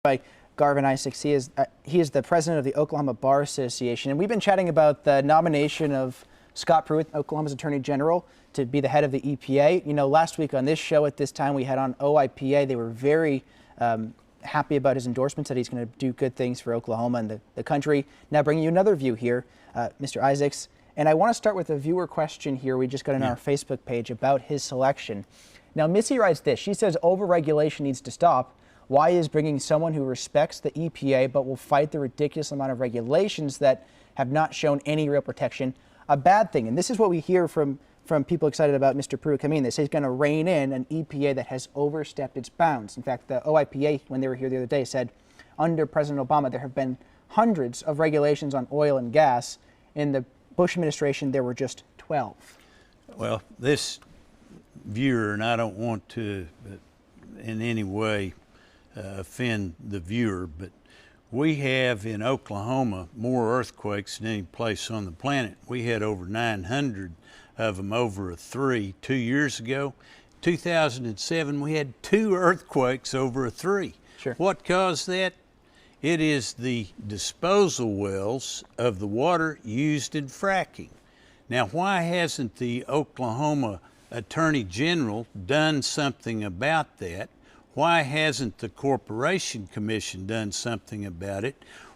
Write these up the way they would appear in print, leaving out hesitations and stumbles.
By Garvin Isaacs. He is the president of the Oklahoma Bar Association, and we've been chatting about the nomination of Scott Pruitt, Oklahoma's Attorney General, to be the head of the EPA. You know, last week on this show at this time we had on OIPA. They were very happy about his endorsements, that he's going to do good things for Oklahoma and the country. Now bringing you another view here, Mr. Isaacs, and I want to start with a viewer question here we just got on our Facebook page about his selection. Now Missy writes this. She says overregulation needs to stop. Why is bringing someone who respects the EPA but will fight the ridiculous amount of regulations that have not shown any real protection a bad thing? And this is what we hear from people excited about Mr. Pruitt coming in. They say he's going to rein in an EPA that has overstepped its bounds. In fact, the OIPA, when they were here the other day, said under President Obama there have been hundreds of regulations on oil and gas. In the Bush administration, there were just 12. Well, this viewer, and I don't want to in any way offend the viewer, but we have in Oklahoma more earthquakes than any place on the planet. We had over 900 of them over a 3 2 years ago. 2007 we had 2 earthquakes over a 3. Sure. What caused that? It is the disposal wells of the water used in fracking. Now, why hasn't the Oklahoma Attorney General done something about that? Why hasn't the Corporation Commission done something about it?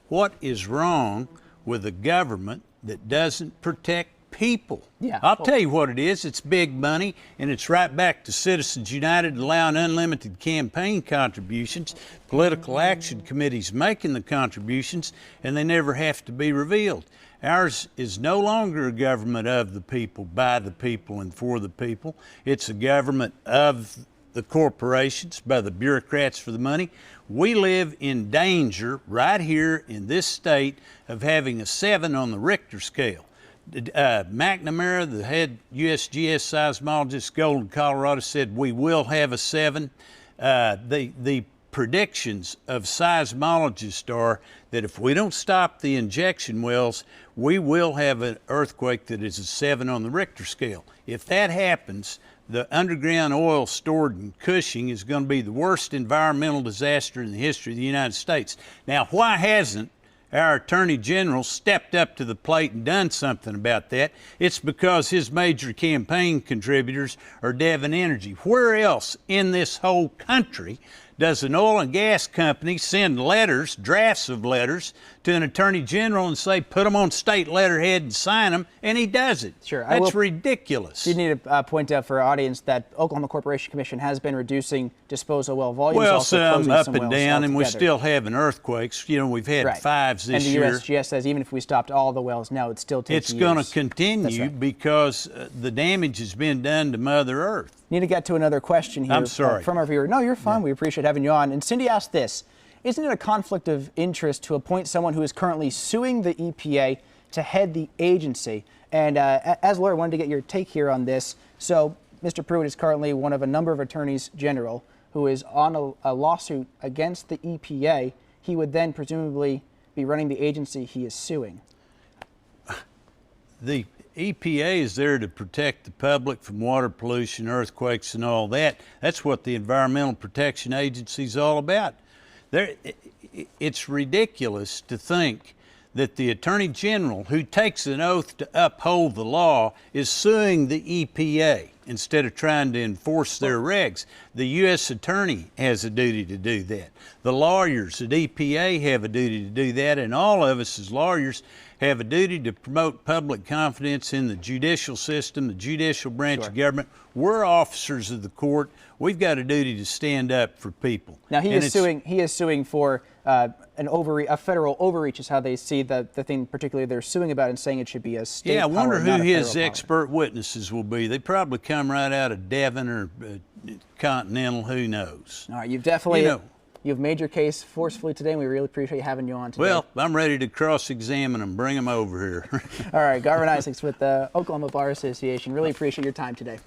What is wrong with a government that doesn't protect people? Yeah. I'll tell you what it is. It's big money, and it's right back to Citizens United allowing unlimited campaign contributions, political action committees making the contributions, and they never have to be revealed. Ours is no longer a government of the people, by the people, and for the people. It's a government of the corporations, by the bureaucrats for the money. We live in danger right here in this state of having a 7 on the Richter scale. McNamara, the head USGS seismologist, Golden, Colorado, said we will have a 7. The predictions of seismologists are that if we don't stop the injection wells, we will have an earthquake that is a 7 on the Richter scale. If that happens, the underground oil stored in Cushing is going to be the worst environmental disaster in the history of the United States. Now, why hasn't our Attorney General stepped up to the plate and done something about that? It's because his major campaign contributors are Devon Energy. Where else in this whole country does an oil and gas company send letters, drafts of letters, to an Attorney General and say, put them on state letterhead and sign them, and he does it? Sure. That's ridiculous. You need to point out for our audience that Oklahoma Corporation Commission has been reducing disposal well volumes. Well, also some up and down, and we're altogether. Still having earthquakes. You know, we've had 5s this year. And the USGS says even if we stopped all the wells now, it still takes years. It's going to continue because the damage has been done to Mother Earth. Need to get to another question here. I'm sorry. From our viewer. No, you're fine. We appreciate having you on. And Cindy asked this. Isn't it a conflict of interest to appoint someone who is currently suing the EPA to head the agency? And as a lawyer, I wanted to get your take here on this. So Mr. Pruitt is currently one of a number of attorneys general who is on a lawsuit against the EPA. He would then presumably be running the agency he is suing. The EPA is there to protect the public from water pollution, earthquakes, and all that. That's what the Environmental Protection Agency is all about. It's ridiculous to think that the Attorney General, who takes an oath to uphold the law, is suing the EPA instead of trying to enforce their regs. The U.S. Attorney has a duty to do that. The lawyers at EPA have a duty to do that, and all of us as lawyers have a duty to promote public confidence in the judicial system, the judicial branch of government. We're officers of the court. We've got a duty to stand up for people. Now he is suing for a federal overreach is how they see the thing particularly they're suing about, and saying it should be a state I wonder power, who his expert witnesses will be. They probably come right out of Devon or Continental, who knows. All right, you've made your case forcefully today, and we really appreciate having you on today. Well, I'm ready to cross-examine them, bring them over here. All right, Garvin Isaacs with the Oklahoma Bar Association. Really appreciate your time today.